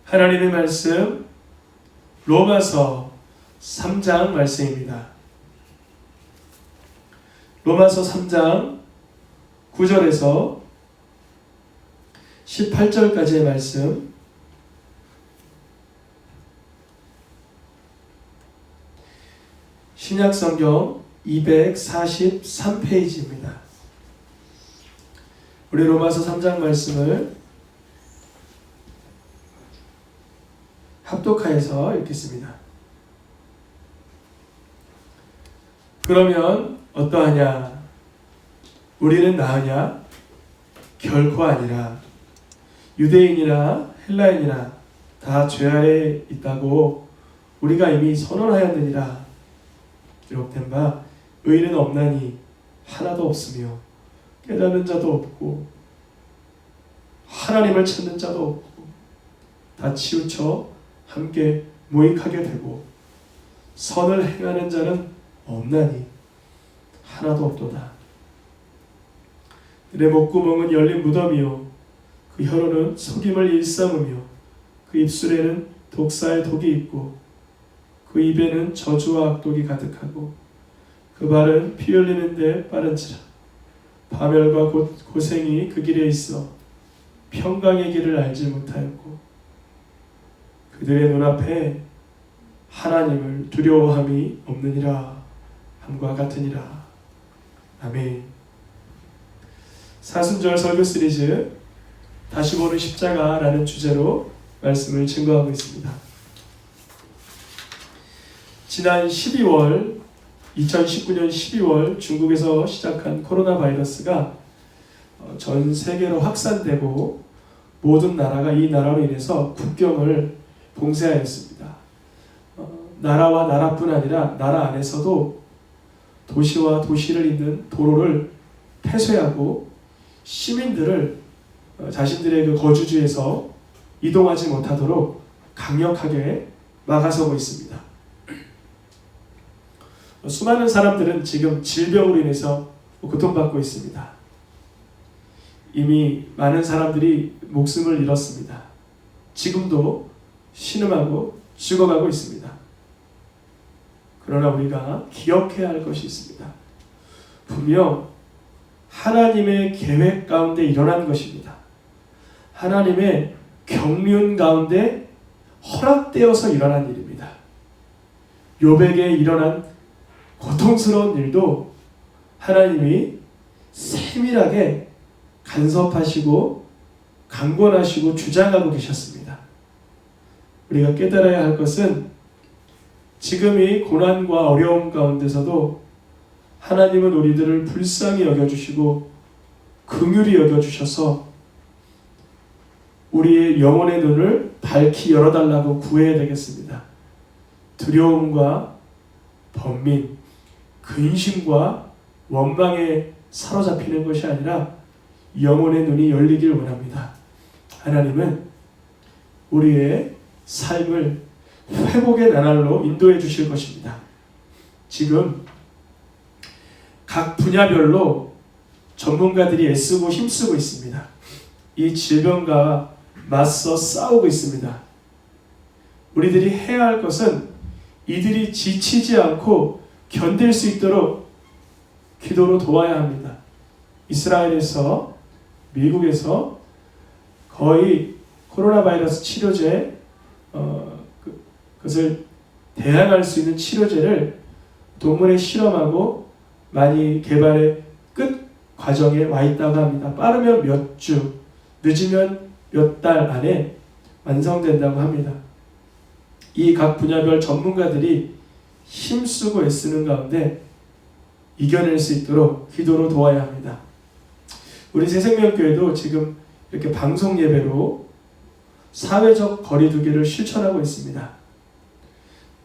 하나님의 말씀 로마서 3장 말씀입니다. 로마서 3장 9절에서 18절까지의 말씀, 신약성경 243페이지입니다. 우리 로마서 3장 말씀을 합독하여서 읽겠습니다. 그러면 어떠하냐? 우리는 나으냐? 결코 아니라. 유대인이나 헬라인이나 다 죄 아래 있다고 우리가 이미 선언하였느니라. 기록된 바 의인은 없나니 하나도 없으며 깨닫는 자도 없고 하나님을 찾는 자도 없고 다 치우쳐 함께 무익하게 되고 선을 행하는 자는 없나니 하나도 없도다. 내 목구멍은 열린 무덤이요 그 혀로는 속임을 일삼으며 그 입술에는 독사의 독이 있고 그 입에는 저주와 악독이 가득하고 그 발은 피 흘리는데 빠른지라. 파멸과 고생이 그 길에 있어 평강의 길을 알지 못하였고 그들의 눈앞에 하나님을 두려워함이 없느니라 함과 같으니라. 아멘. 사순절 설교 시리즈 다시 보는 십자가라는 주제로 말씀을 증거하고 있습니다. 지난 2019년 12월 중국에서 시작한 코로나 바이러스가 전 세계로 확산되고 모든 나라가 이 나라로 인해서 국경을 봉쇄하였습니다. 나라와 나라뿐 아니라 나라 안에서도 도시와 도시를 잇는 도로를 폐쇄하고 시민들을 자신들의 그 거주지에서 이동하지 못하도록 강력하게 막아서고 있습니다. 수많은 사람들은 지금 질병으로 인해서 고통받고 있습니다. 이미 많은 사람들이 목숨을 잃었습니다. 지금도 신음하고 죽어가고 있습니다. 그러나 우리가 기억해야 할 것이 있습니다. 분명 하나님의 계획 가운데 일어난 것입니다. 하나님의 경륜 가운데 허락되어서 일어난 일입니다. 욥에게 일어난 고통스러운 일도 하나님이 세밀하게 간섭하시고 강권하시고 주장하고 계셨습니다. 우리가 깨달아야 할 것은 지금 이 고난과 어려움 가운데서도 하나님은 우리들을 불쌍히 여겨주시고 긍휼히 여겨주셔서 우리의 영혼의 눈을 밝히 열어달라고 구해야 되겠습니다. 두려움과 번민, 근심과 원망에 사로잡히는 것이 아니라 영혼의 눈이 열리길 원합니다. 하나님은 우리의 삶을 회복의 나날로 인도해 주실 것입니다. 지금 각 분야별로 전문가들이 애쓰고 힘쓰고 있습니다. 이 질병과 맞서 싸우고 있습니다. 우리들이 해야 할 것은 이들이 지치지 않고 견딜 수 있도록 기도로 도와야 합니다. 이스라엘에서, 미국에서 거의 코로나 바이러스 치료제, 그것을 대항할 수 있는 치료제를 동물에 실험하고 많이 개발의 끝 과정에 와 있다고 합니다. 빠르면 몇 주, 늦으면 몇 달 안에 완성된다고 합니다. 이 각 분야별 전문가들이 힘쓰고 애쓰는 가운데 이겨낼 수 있도록 기도로 도와야 합니다. 우리 새생명교회도 지금 이렇게 방송 예배로 사회적 거리두기를 실천하고 있습니다.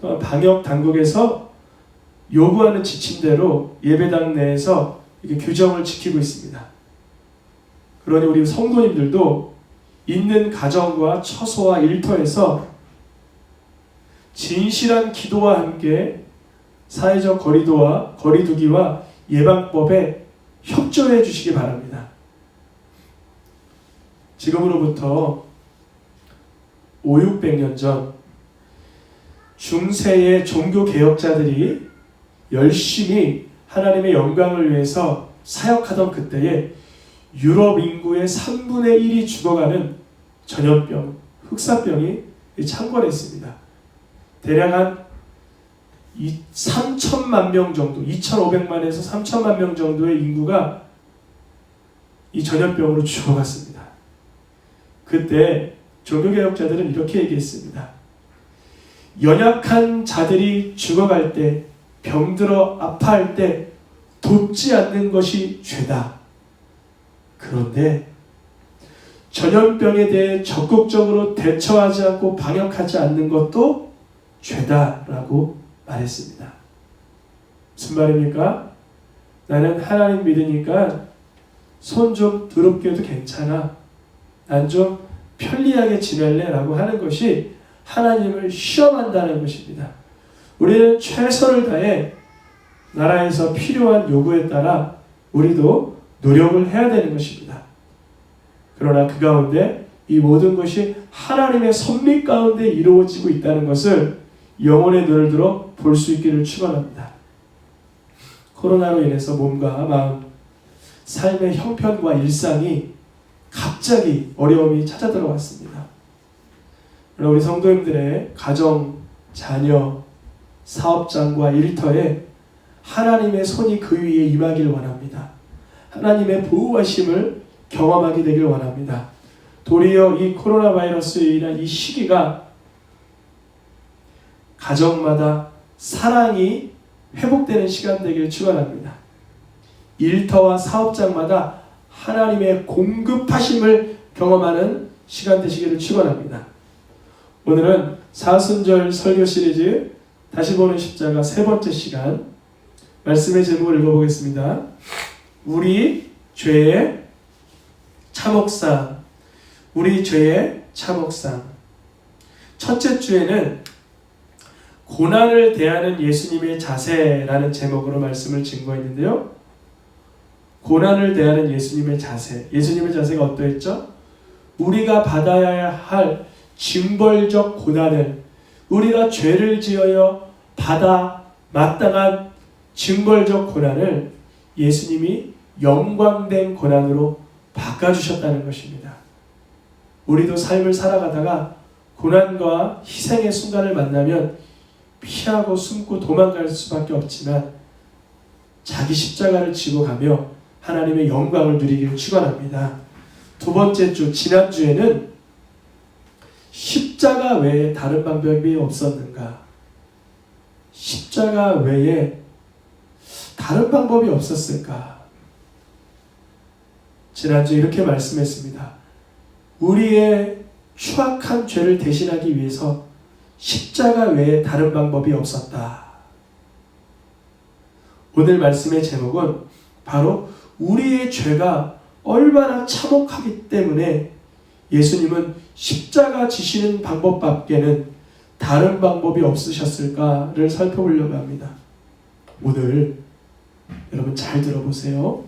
또한 방역 당국에서 요구하는 지침대로 예배당 내에서 이렇게 규정을 지키고 있습니다. 그러니 우리 성도님들도 있는 가정과 처소와 일터에서 진실한 기도와 함께 사회적 거리두기와 예방법에 협조해 주시기 바랍니다. 지금으로부터 600년 전 중세의 종교 개혁자들이 열심히 하나님의 영광을 위해서 사역하던 그때에 유럽 인구의 3분의 1이 죽어가는 전염병, 흑사병이 창궐했습니다. 대략 한 3천만 명 정도, 2,500만에서 3천만 명 정도의 인구가 이 전염병으로 죽어갔습니다. 그때 종교개혁자들은 이렇게 얘기했습니다. 연약한 자들이 죽어갈 때, 병들어 아파할 때 돕지 않는 것이 죄다. 그런데 전염병에 대해 적극적으로 대처하지 않고 방역하지 않는 것도 죄다라고 말했습니다. 무슨 말입니까? 나는 하나님 믿으니까 손 좀 더럽게 해도 괜찮아. 난 좀 편리하게 지낼래 라고 하는 것이 하나님을 시험한다는 것입니다. 우리는 최선을 다해 나라에서 필요한 요구에 따라 우리도 노력을 해야 되는 것입니다. 그러나 그 가운데 이 모든 것이 하나님의 섭리 가운데 이루어지고 있다는 것을 영혼의 눈을 들어 볼 수 있기를 축원합니다. 코로나로 인해서 몸과 마음, 삶의 형편과 일상이 갑자기 어려움이 찾아 들어왔습니다. 그러나 우리 성도님들의 가정, 자녀, 사업장과 일터에 하나님의 손이 그 위에 임하길 원합니다. 하나님의 보호하심을 경험하게 되길 원합니다. 도리어 이 코로나 바이러스로 인한 이 시기가 가정마다 사랑이 회복되는 시간 되길 축원합니다. 일터와 사업장마다 하나님의 공급하심을 경험하는 시간 되시기를 축원합니다. 오늘은 사순절 설교 시리즈 다시 보는 십자가 세 번째 시간, 말씀의 제목을 읽어보겠습니다. 우리 죄의 차목상, 우리 죄의 차목상. 첫째 주에는 고난을 대하는 예수님의 자세라는 제목으로 말씀을 증거했는데요. 고난을 대하는 예수님의 자세. 예수님의 자세가 어떠했죠? 우리가 받아야 할 징벌적 고난을, 우리가 죄를 지어야 받아 마땅한 징벌적 고난을 예수님이 영광된 고난으로 바꿔주셨다는 것입니다. 우리도 삶을 살아가다가 고난과 희생의 순간을 만나면 피하고 숨고 도망갈 수밖에 없지만 자기 십자가를 지고 가며 하나님의 영광을 누리기를 축원합니다. 두 번째 주, 지난주에는 십자가 외에 다른 방법이 없었는가? 십자가 외에 다른 방법이 없었을까? 지난주 이렇게 말씀했습니다. 우리의 추악한 죄를 대신하기 위해서 십자가 외에 다른 방법이 없었다. 오늘 말씀의 제목은 바로 우리의 죄가 얼마나 참혹하기 때문에 예수님은 십자가 지시는 방법밖에는 다른 방법이 없으셨을까를 살펴보려고 합니다. 오늘 여러분 잘 들어보세요.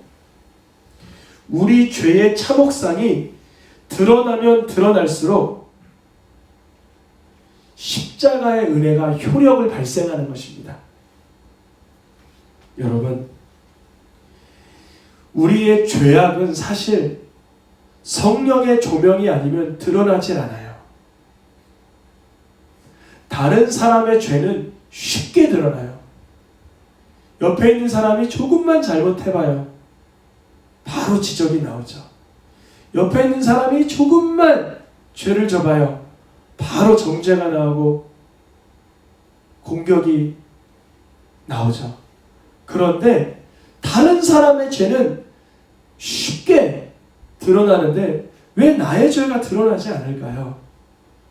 우리 죄의 참혹상이 드러나면 드러날수록 십자가의 은혜가 효력을 발생하는 것입니다. 여러분, 우리의 죄악은 사실 성령의 조명이 아니면 드러나질 않아요. 다른 사람의 죄는 쉽게 드러나요. 옆에 있는 사람이 조금만 잘못해봐요. 바로 지적이 나오죠. 옆에 있는 사람이 조금만 죄를 져봐요. 바로 정죄가 나오고 공격이 나오죠. 그런데 다른 사람의 죄는 쉽게 드러나는데 왜 나의 죄가 드러나지 않을까요?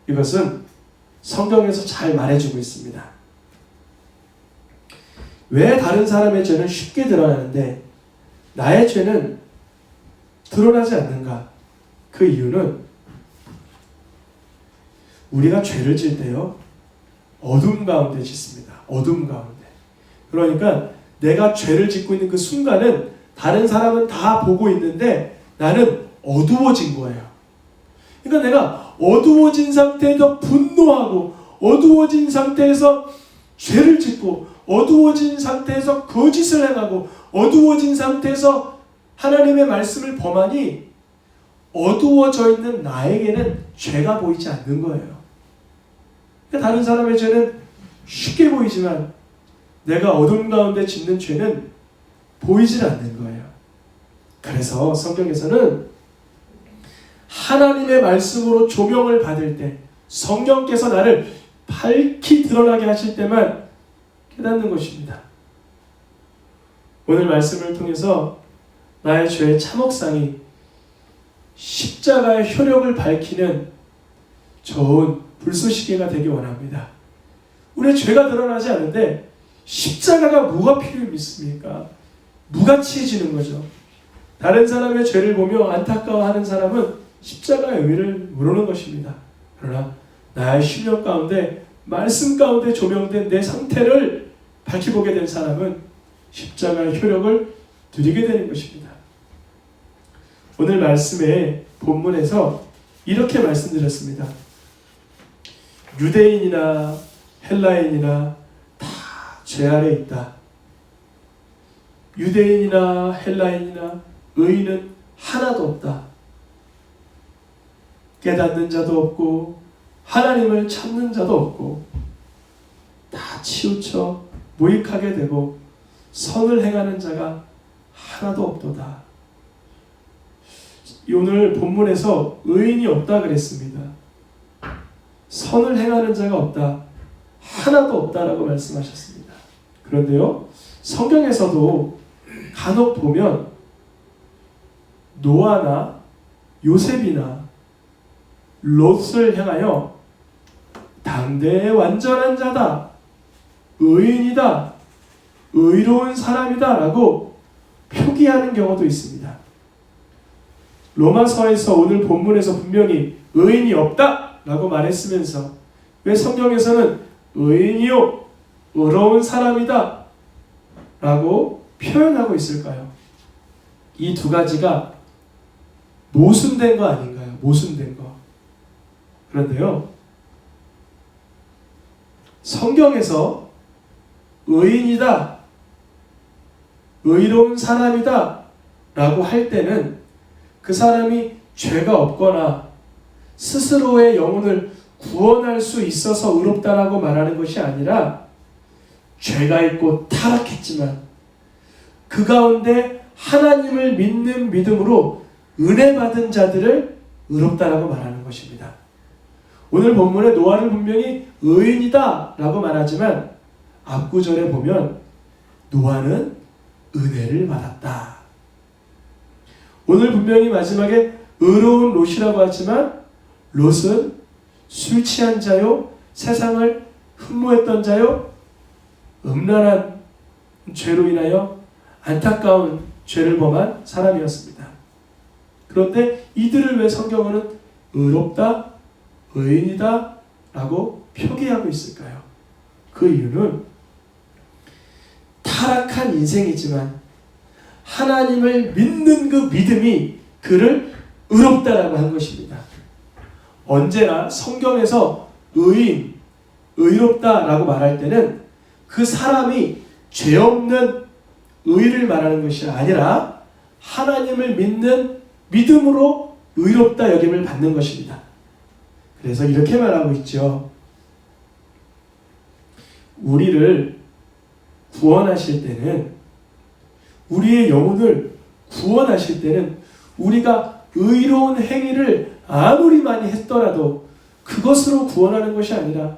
이것은 성경에서 잘 말해주고 있습니다. 왜 다른 사람의 죄는 쉽게 드러나는데 나의 죄는 드러나지 않는가? 그 이유는 우리가 죄를 질 때요, 어둠 가운데 짓습니다. 어둠 가운데. 그러니까 내가 죄를 짓고 있는 그 순간은 다른 사람은 다 보고 있는데 나는 어두워진 거예요. 그러니까 내가 어두워진 상태에서 분노하고 어두워진 상태에서 죄를 짓고 어두워진 상태에서 거짓을 행하고 어두워진 상태에서 하나님의 말씀을 범하니 어두워져 있는 나에게는 죄가 보이지 않는 거예요. 그러니까 다른 사람의 죄는 쉽게 보이지만 내가 어둠 가운데 짓는 죄는 보이질 않는 거예요. 그래서 성경에서는 하나님의 말씀으로 조명을 받을 때 성령께서 나를 밝히 드러나게 하실 때만 깨닫는 것입니다. 오늘 말씀을 통해서 나의 죄의 참혹상이 십자가의 효력을 밝히는 좋은 불쏘시개가 되기 원합니다. 우리의 죄가 드러나지 않는데 십자가가 뭐가 필요했습니까? 무가치해지는 거죠. 다른 사람의 죄를 보며 안타까워하는 사람은 십자가의 의미를 모르는 것입니다. 그러나 나의 심령 가운데 말씀 가운데 조명된 내 상태를 밝히보게 된 사람은 십자가의 효력을 누리게 되는 것입니다. 오늘 말씀의 본문에서 이렇게 말씀드렸습니다. 유대인이나 헬라인이나 다 죄 아래 있다. 유대인이나 헬라인이나 의인은 하나도 없다. 깨닫는 자도 없고 하나님을 찾는 자도 없고 다 치우쳐 무익하게 되고 선을 행하는 자가 하나도 없도다. 오늘 본문에서 의인이 없다 그랬습니다. 선을 행하는 자가 없다. 하나도 없다라고 말씀하셨습니다. 그런데요, 성경에서도 간혹 보면 노아나 요셉이나 롯을 향하여 당대의 완전한 자다, 의인이다, 의로운 사람이다 라고 표기하는 경우도 있습니다. 로마서에서 오늘 본문에서 분명히 의인이 없다 라고 말했으면서 왜 성경에서는 의인이요 의로운 사람이다 라고 표현하고 있을까요? 이 두 가지가 모순된 거 아닌가요? 모순된 거. 그런데요, 성경에서 의인이다, 의로운 사람이다 라고 할 때는 그 사람이 죄가 없거나 스스로의 영혼을 구원할 수 있어서 의롭다라고 말하는 것이 아니라 죄가 있고 타락했지만 그 가운데 하나님을 믿는 믿음으로 은혜 받은 자들을 의롭다라고 말하는 것입니다. 오늘 본문에 노아를 분명히 의인이다 라고 말하지만 앞구절에 보면 노아는 은혜를 받았다. 오늘 분명히 마지막에 의로운 롯이라고 하지만 롯은 술 취한 자요, 세상을 흠모했던 자요, 음란한 죄로 인하여 안타까운 죄를 범한 사람이었습니다. 그런데 이들을 왜 성경은 의롭다, 의인이다 라고 표기하고 있을까요? 그 이유는 타락한 인생이지만 하나님을 믿는 그 믿음이 그를 의롭다라고 한 것입니다. 언제나 성경에서 의인, 의롭다라고 말할 때는 그 사람이 죄 없는 의를 말하는 것이 아니라 하나님을 믿는 믿음으로 의롭다 여김을 받는 것입니다. 그래서 이렇게 말하고 있죠. 우리를 구원하실 때는, 우리의 영혼을 구원하실 때는 우리가 의로운 행위를 아무리 많이 했더라도 그것으로 구원하는 것이 아니라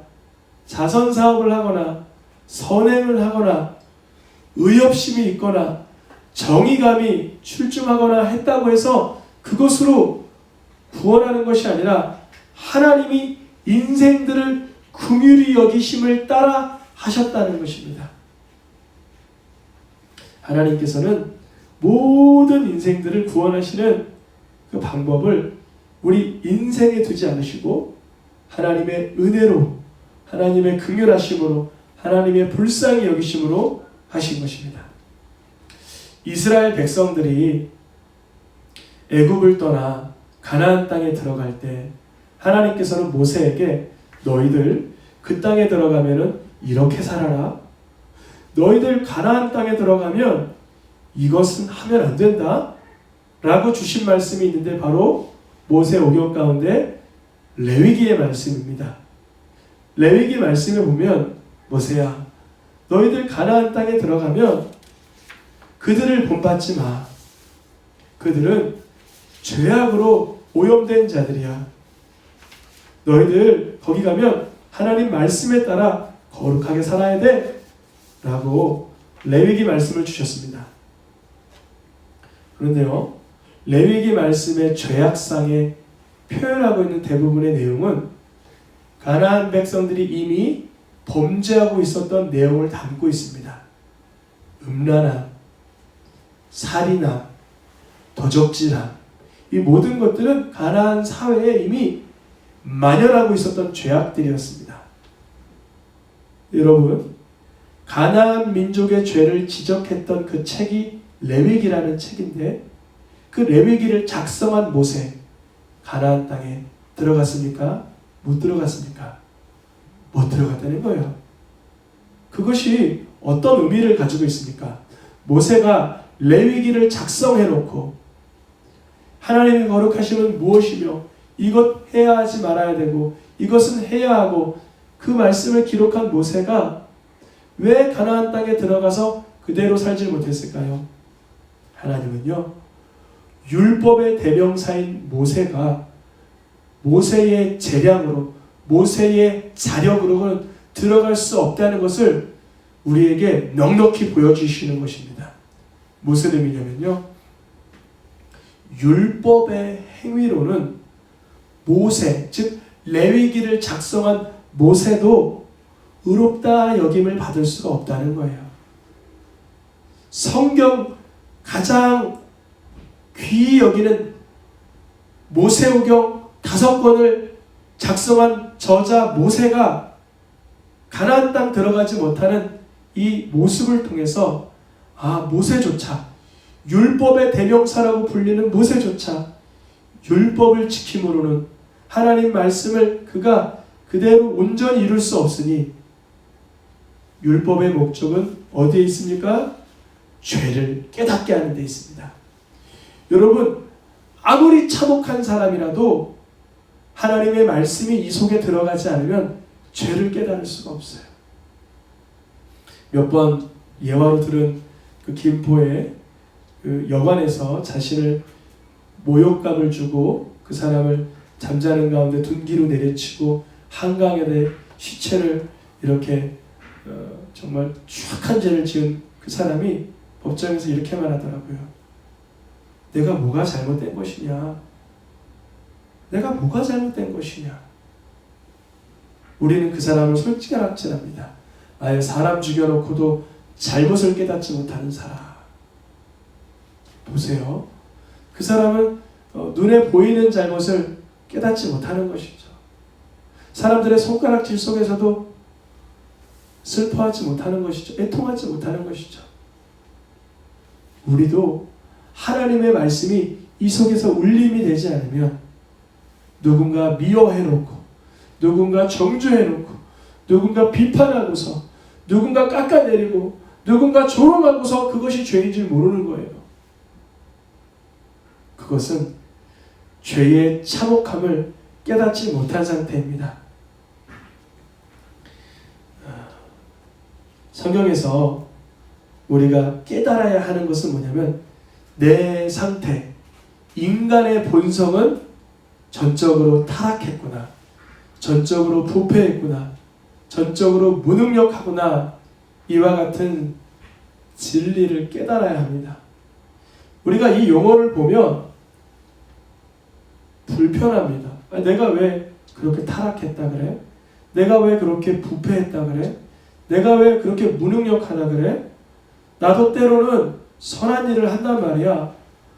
자선사업을 하거나 선행을 하거나 의협심이 있거나 정의감이 출중하거나 했다고 해서 그것으로 구원하는 것이 아니라 하나님이 인생들을 긍휼히 여기심을 따라 하셨다는 것입니다. 하나님께서는 모든 인생들을 구원하시는 그 방법을 우리 인생에 두지 않으시고 하나님의 은혜로, 하나님의 긍휼하심으로, 하나님의 불쌍히 여기심으로 하신 것입니다. 이스라엘 백성들이 애굽을 떠나 가나안 땅에 들어갈 때 하나님께서는 모세에게 너희들 그 땅에 들어가면은 이렇게 살아라. 너희들 가나안 땅에 들어가면 이것은 하면 안 된다. 라고 주신 말씀이 있는데 바로 모세 오경 가운데 레위기의 말씀입니다. 레위기 말씀에 보면 모세야 너희들 가나안 땅에 들어가면 그들을 본받지 마. 그들은 죄악으로 오염된 자들이야. 너희들 거기 가면 하나님 말씀에 따라 거룩하게 살아야 돼. 라고 레위기 말씀을 주셨습니다. 그런데요, 레위기 말씀의 죄악상에 표현하고 있는 대부분의 내용은 가나안 백성들이 이미 범죄하고 있었던 내용을 담고 있습니다. 음란함, 살인함, 도적질함, 이 모든 것들은 가나안 사회에 이미 만연하고 있었던 죄악들이었습니다. 여러분, 가나안 민족의 죄를 지적했던 그 책이 레위기라는 책인데 그 레위기를 작성한 모세, 가나안 땅에 들어갔습니까? 못 들어갔습니까? 못 들어갔다는 거예요. 그것이 어떤 의미를 가지고 있습니까? 모세가 레위기를 작성해놓고 하나님의 거룩하심은 무엇이며 이것 해야 하지 말아야 되고 이것은 해야 하고 그 말씀을 기록한 모세가 왜 가나안 땅에 들어가서 그대로 살지 못했을까요? 하나님은요, 율법의 대명사인 모세가 모세의 재량으로 모세의 자력으로는 들어갈 수 없다는 것을 우리에게 넉넉히 보여주시는 것입니다. 무슨 의미냐면요, 율법의 행위로는 모세, 즉 레위기를 작성한 모세도 의롭다 여김을 받을 수가 없다는 거예요. 성경 가장 귀히 여기는 모세오경 5권을 작성한 저자 모세가 가나안 땅 들어가지 못하는 이 모습을 통해서 모세조차, 율법의 대명사라고 불리는 모세조차 율법을 지킴으로는 하나님 말씀을 그가 그대로 온전히 이룰 수 없으니 율법의 목적은 어디에 있습니까? 죄를 깨닫게 하는 데 있습니다. 여러분, 아무리 참혹한 사람이라도 하나님의 말씀이 이 속에 들어가지 않으면 죄를 깨달을 수가 없어요. 몇 번 예화로 들은 그 김포의 그 여관에서 자신을 모욕감을 주고 그 사람을 잠자는 가운데 둔기로 내려치고 한강에 시체를 이렇게 정말 추악한 죄를 지은 그 사람이 법정에서 이렇게 말하더라고요. 내가 뭐가 잘못된 것이냐? 내가 뭐가 잘못된 것이냐? 우리는 그 사람을 솔직히 낙찰합니다. 아예 사람 죽여놓고도 잘못을 깨닫지 못하는 사람. 보세요. 그 사람은 눈에 보이는 잘못을 깨닫지 못하는 것이죠. 사람들의 손가락질 속에서도 슬퍼하지 못하는 것이죠. 애통하지 못하는 것이죠. 우리도 하나님의 말씀이 이 속에서 울림이 되지 않으면 누군가 미워해놓고 누군가 정죄해놓고 누군가 비판하고서 누군가 깎아내리고 누군가 조롱하고서 그것이 죄인 줄 모르는 거예요. 그것은 죄의 참혹함을 깨닫지 못한 상태입니다. 성경에서 우리가 깨달아야 하는 것은 뭐냐면 내 상태, 인간의 본성은 전적으로 타락했구나, 전적으로 부패했구나, 전적으로 무능력하구나, 이와 같은 진리를 깨달아야 합니다. 우리가 이 용어를 보면 불편합니다. 내가 왜 그렇게 타락했다 그래? 내가 왜 그렇게 부패했다 그래? 내가 왜 그렇게 무능력하다 그래? 나도 때로는 선한 일을 한단 말이야.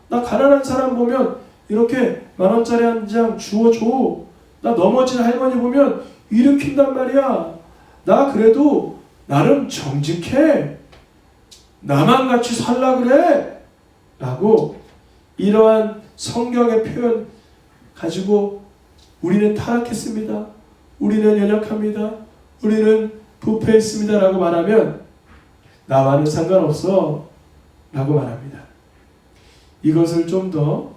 나 가난한 사람 보면 이렇게 10,000원짜리 한 장 주워줘. 나 넘어진 할머니 보면 일으킨단 말이야. 나 그래도 나름 정직해. 나만 같이 살라 그래. 라고 이러한 성경의 표현, 가지고 우리는 타락했습니다. 우리는 연약합니다. 우리는 부패했습니다. 라고 말하면 나와는 상관없어 라고 말합니다. 이것을 좀 더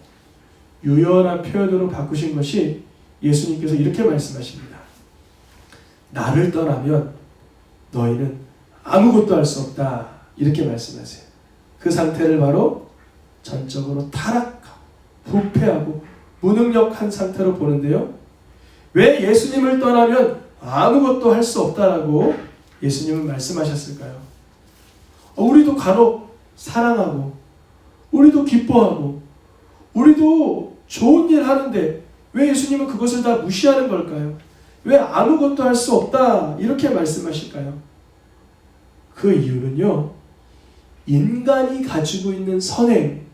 유연한 표현으로 바꾸신 것이 예수님께서 이렇게 말씀하십니다. 나를 떠나면 너희는 아무것도 할 수 없다. 이렇게 말씀하세요. 그 상태를 바로 전적으로 타락하고 부패하고 무능력한 상태로 보는데요. 왜 예수님을 떠나면 아무것도 할 수 없다라고 예수님은 말씀하셨을까요? 우리도 간혹 사랑하고 우리도 기뻐하고 우리도 좋은 일 하는데 왜 예수님은 그것을 다 무시하는 걸까요? 왜 아무것도 할 수 없다 이렇게 말씀하실까요? 그 이유는요, 인간이 가지고 있는 선행,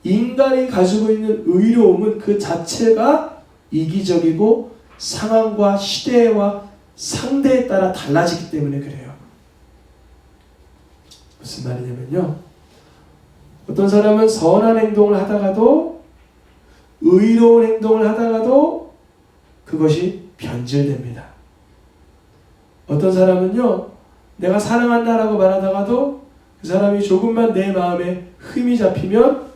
인간이 가지고 있는 의로움은 그 자체가 이기적이고 상황과 시대와 상대에 따라 달라지기 때문에 그래요. 무슨 말이냐면요, 어떤 사람은 선한 행동을 하다가도 의로운 행동을 하다가도 그것이 변질됩니다. 어떤 사람은요, 내가 사랑한다라고 말하다가도 그 사람이 조금만 내 마음에 흠이 잡히면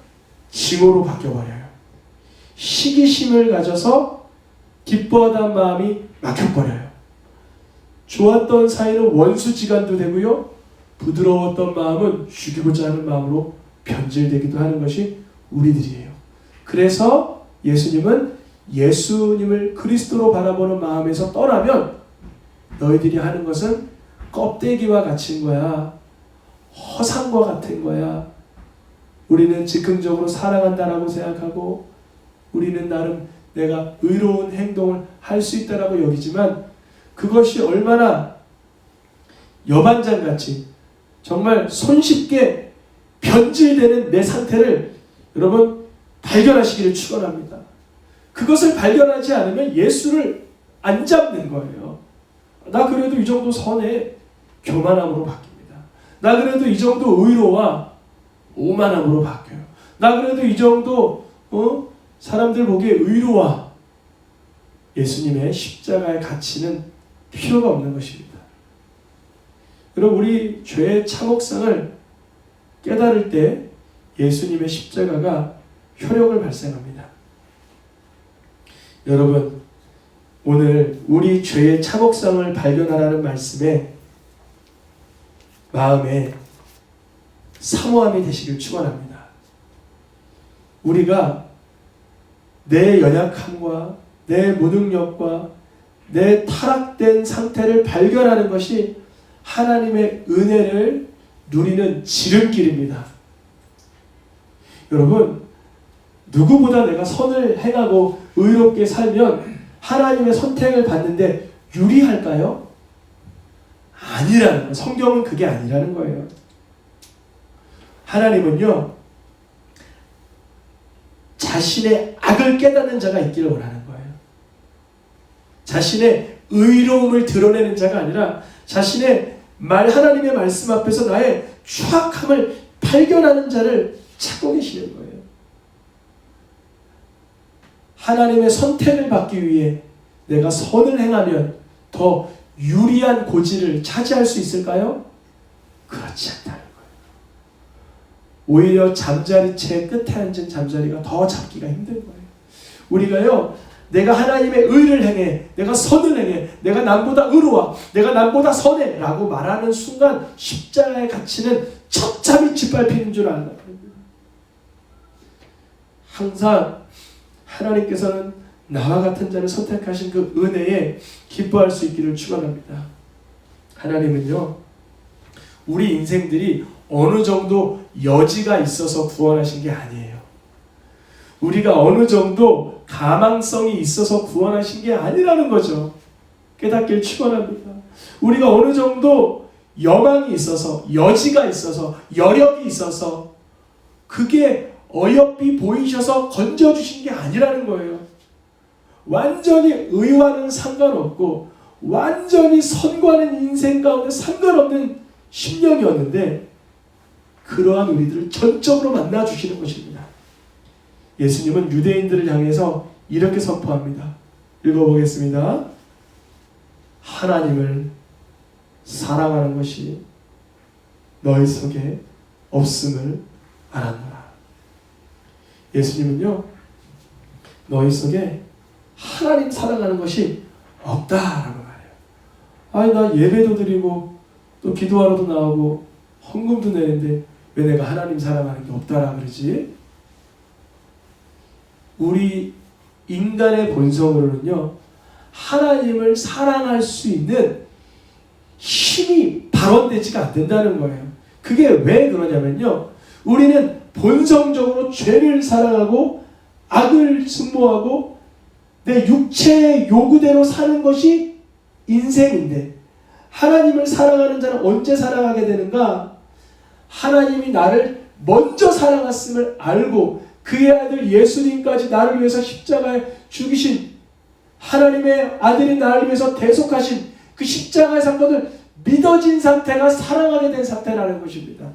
징후로 바뀌어버려요. 시기심을 가져서 기뻐하던 마음이 막혀버려요. 좋았던 사이는 원수지간도 되고요, 부드러웠던 마음은 죽이고자 하는 마음으로 변질되기도 하는 것이 우리들이에요. 그래서 예수님을 그리스도로 바라보는 마음에서 떠나면 너희들이 하는 것은 껍데기와 같은 거야. 허상과 같은 거야. 우리는 즉흥적으로 사랑한다라고 생각하고 우리는 나름 내가 의로운 행동을 할 수 있다라고 여기지만 그것이 얼마나 여반장같이 정말 손쉽게 변질되는 내 상태를 여러분 발견하시기를 축원합니다. 그것을 발견하지 않으면 예수를 안 잡는 거예요. 나 그래도 이 정도 선에 교만함으로 바뀝니다. 나 그래도 이 정도 의로와 오만함으로 바뀌어요. 나 그래도 이 정도 사람들 보기에 의로와 예수님의 십자가의 가치는 필요가 없는 것입니다. 여러분, 우리 죄의 참혹성을 깨달을 때 예수님의 십자가가 효력을 발생합니다. 여러분, 오늘 우리 죄의 참혹성을 발견하라는 말씀에 마음에 사모함이 되시길 축원합니다. 우리가 내 연약함과 내 무능력과 내 타락된 상태를 발견하는 것이 하나님의 은혜를 누리는 지름길입니다. 여러분, 누구보다 내가 선을 행하고 의롭게 살면 하나님의 선택을 받는데 유리할까요? 아니라는 거예요. 성경은 그게 아니라는 거예요. 하나님은요, 자신의 악을 깨닫는 자가 있기를 원하는 거예요. 자신의 의로움을 드러내는 자가 아니라 자신의 하나님의 말씀 앞에서 나의 추악함을 발견하는 자를 찾고 계시는 거예요. 하나님의 선택을 받기 위해 내가 선을 행하면 더 유리한 고지를 차지할 수 있을까요? 그렇지 않다는 거예요. 오히려 잠자리채 끝에 앉은 잠자리가 더 잡기가 힘든 거예요. 우리가요, 내가 하나님의 의를 행해, 내가 선을 행해, 내가 남보다 의로워, 내가 남보다 선해 라고 말하는 순간 십자가의 가치는 첩잡이 짓밟히는 줄 안다. 항상 하나님께서는 나와 같은 자를 선택하신 그 은혜에 기뻐할 수 있기를 축원합니다. 하나님은요, 우리 인생들이 어느 정도 여지가 있어서 구원하신 게 아니에요. 우리가 어느 정도 가망성이 있어서 구원하신 게 아니라는 거죠. 깨닫길 축원합니다. 우리가 어느 정도 여망이 있어서, 여지가 있어서, 여력이 있어서 그게 어여삐 보이셔서 건져주신 게 아니라는 거예요. 완전히 의와는 상관없고 완전히 선과는 인생 가운데 상관없는 심령이었는데 그러한 우리들을 전적으로 만나주시는 것입니다. 예수님은 유대인들을 향해서 이렇게 선포합니다. 읽어보겠습니다. 하나님을 사랑하는 것이 너희 속에 없음을 알았노라. 예수님은요, 너희 속에 하나님 사랑하는 것이 없다라고 말해요. 아니, 나 예배도 드리고 또 기도하러도 나오고 헌금도 내는데 왜 내가 하나님 사랑하는 게 없다라 그러지? 우리 인간의 본성으로는요, 하나님을 사랑할 수 있는 힘이 발원되지가 않는다는 거예요. 그게 왜 그러냐면요, 우리는 본성적으로 죄를 사랑하고 악을 증오하고 내 육체의 요구대로 사는 것이 인생인데, 하나님을 사랑하는 자는 언제 사랑하게 되는가? 하나님이 나를 먼저 사랑했음을 알고 그의 아들 예수님까지 나를 위해서 십자가에 죽이신, 하나님의 아들이 나를 위해서 대속하신 그 십자가의 사건을 믿어진 상태가 사랑하게 된 상태라는 것입니다.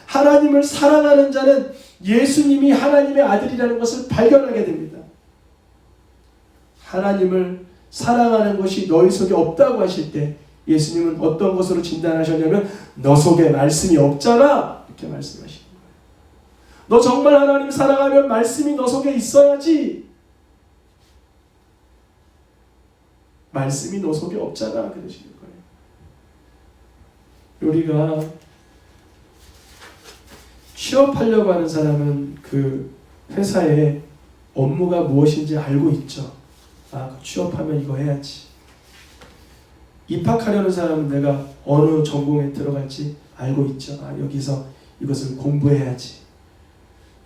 하나님을 사랑하는 자는 예수님이 하나님의 아들이라는 것을 발견하게 됩니다. 하나님을 사랑하는 것이 너희 속에 없다고 하실 때 예수님은 어떤 것으로 진단하셨냐면, 너 속에 말씀이 없잖아, 이렇게 말씀하시는 거예요. 너 정말 하나님 사랑하면 말씀이 너 속에 있어야지. 말씀이 너 속에 없잖아, 그러시는 거예요. 우리가 취업하려고 하는 사람은 그 회사의 업무가 무엇인지 알고 있죠. 아, 취업하면 이거 해야지. 입학하려는 사람은 내가 어느 전공에 들어갈지 알고 있죠. 아, 여기서 이것을 공부해야지.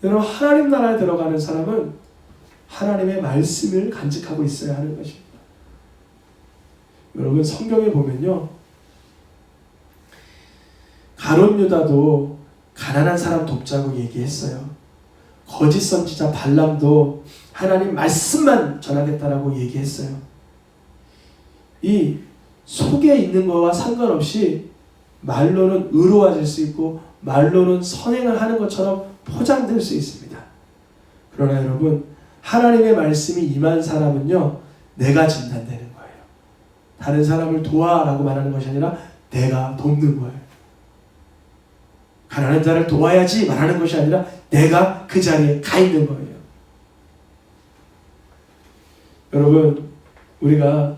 여러분, 하나님 나라에 들어가는 사람은 하나님의 말씀을 간직하고 있어야 하는 것입니다. 여러분, 성경에 보면요, 가룟 유다도 가난한 사람 돕자고 얘기했어요. 거짓 선지자 발람도 하나님 말씀만 전하겠다라고 얘기했어요. 이 속에 있는 거와 상관없이 말로는 의로워질 수 있고 말로는 선행을 하는 것처럼 포장될 수 있습니다. 그러나 여러분, 하나님의 말씀이 임한 사람은요, 내가 진단되는 거예요. 다른 사람을 도와라고 말하는 것이 아니라 내가 돕는 거예요. 가난한 자를 도와야지 말하는 것이 아니라 내가 그 자리에 가 있는 거예요. 여러분, 우리가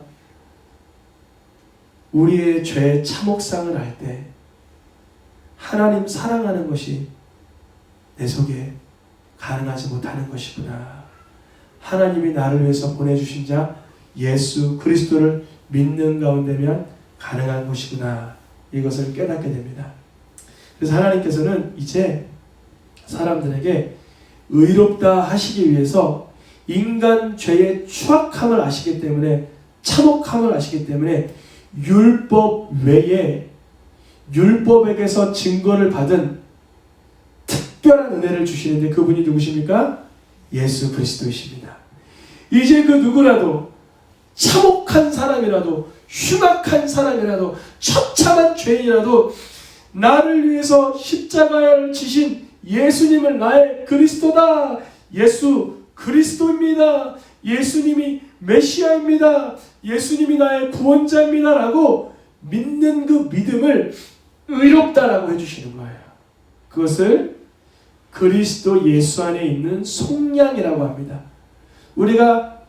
우리의 죄의 참혹상을 알 때 하나님 사랑하는 것이 내 속에 가능하지 못하는 것이구나. 하나님이 나를 위해서 보내주신 자 예수 그리스도를 믿는 가운데면 가능한 것이구나. 이것을 깨닫게 됩니다. 그래서 하나님께서는 이제 사람들에게 의롭다 하시기 위해서 인간 죄의 추악함을 아시기 때문에, 참혹함을 아시기 때문에 율법 외에 율법에게서 증거를 받은 특별한 은혜를 주시는데, 그분이 누구십니까? 예수 그리스도이십니다. 이제 그 누구라도, 참혹한 사람이라도, 흉악한 사람이라도, 처참한 죄인이라도 나를 위해서 십자가를 지신 예수님을 나의 그리스도다, 예수 그리스도입니다, 예수님이 메시아입니다, 예수님이 나의 구원자입니다 라고 믿는 그 믿음을 의롭다라고 해주시는 거예요. 그것을 그리스도 예수 안에 있는 속량이라고 합니다. 우리가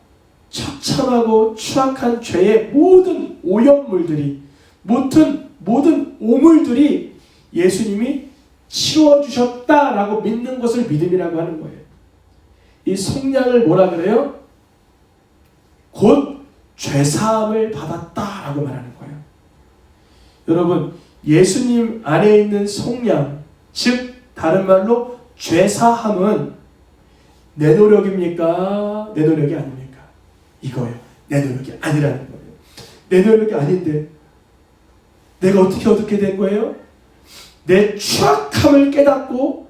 처참하고 추악한 죄의 모든 오염물들이, 모든 오물들이 예수님이 치워주셨다라고 믿는 것을 믿음이라고 하는 거예요. 이 속량을 뭐라 그래요? 곧 죄사함을 받았다라고 말하는 거예요. 여러분, 예수님 안에 있는 속량, 즉 다른 말로 죄사함은 내 노력입니까? 내 노력이 아닙니까? 이거예요. 내 노력이 아니라는 거예요. 내 노력이 아닌데 내가 어떻게 얻게 된 거예요? 내 추악함을 깨닫고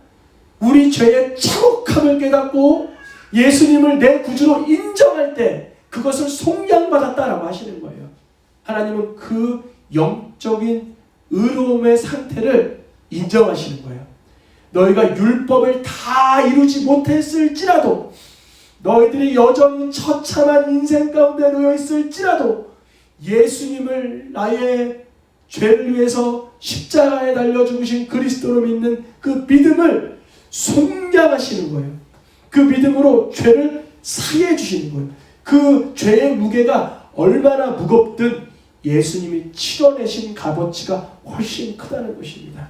우리 죄의 참혹함을 깨닫고 예수님을 내 구주로 인정할 때 그것을 속량받았다라고 하시는 거예요. 하나님은 그 영적인 의로움의 상태를 인정하시는 거예요. 너희가 율법을 다 이루지 못했을지라도 너희들이 여전히 처참한 인생 가운데 놓여 있을지라도 예수님을 나의 죄를 위해서 십자가에 달려 죽으신 그리스도로 믿는 그 믿음을 속량하시는 거예요. 그 믿음으로 죄를 사해 주시는 거예요. 그 죄의 무게가 얼마나 무겁든 예수님이 치러내신 값어치가 훨씬 크다는 것입니다.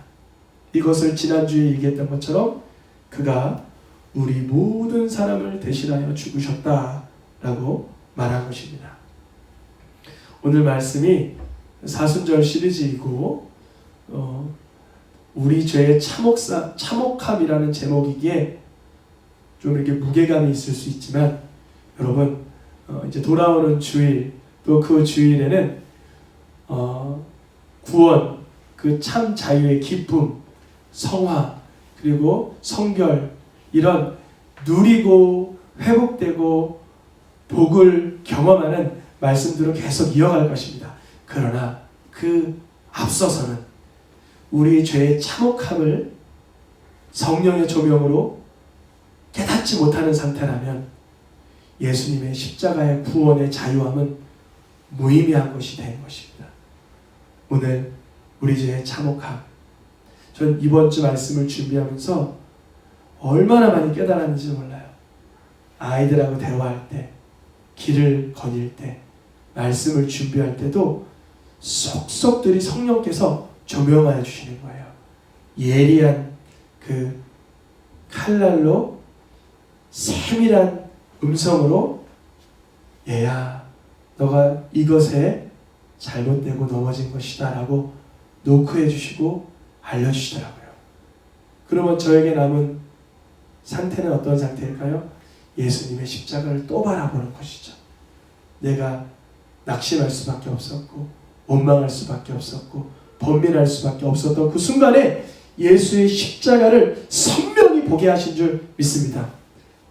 이것을 지난주에 얘기했던 것처럼 그가 우리 모든 사람을 대신하여 죽으셨다라고 말한 것입니다. 오늘 말씀이 사순절 시리즈이고 우리 죄의 참혹함이라는 제목이기에 좀 이렇게 무게감이 있을 수 있지만 여러분 이제 돌아오는 주일 또 그 주일에는 구원, 그 참 자유의 기쁨, 성화 그리고 성결 이런 누리고 회복되고 복을 경험하는 말씀들을 계속 이어갈 것입니다. 그러나 그 앞서서는 우리 죄의 참혹함을 성령의 조명으로 깨닫지 못하는 상태라면 예수님의 십자가의 구원의 자유함은 무의미한 것이 된 것입니다. 오늘 우리 죄의 참혹함, 전 이번 주 말씀을 준비하면서 얼마나 많이 깨달았는지 몰라요. 아이들하고 대화할 때, 길을 거닐 때, 말씀을 준비할 때도 속속들이 성령께서 조명하여 주시는 거예요. 예리한 그 칼날로 세밀한 음성으로 얘야 너가 이것에 잘못되고 넘어진 것이다 라고 노크해 주시고 알려주시더라고요. 그러면 저에게 남은 상태는 어떤 상태일까요? 예수님의 십자가를 또 바라보는 것이죠. 내가 낙심할 수밖에 없었고 원망할 수밖에 없었고 번민할 수밖에 없었던 그 순간에 예수의 십자가를 선명히 보게 하신 줄 믿습니다.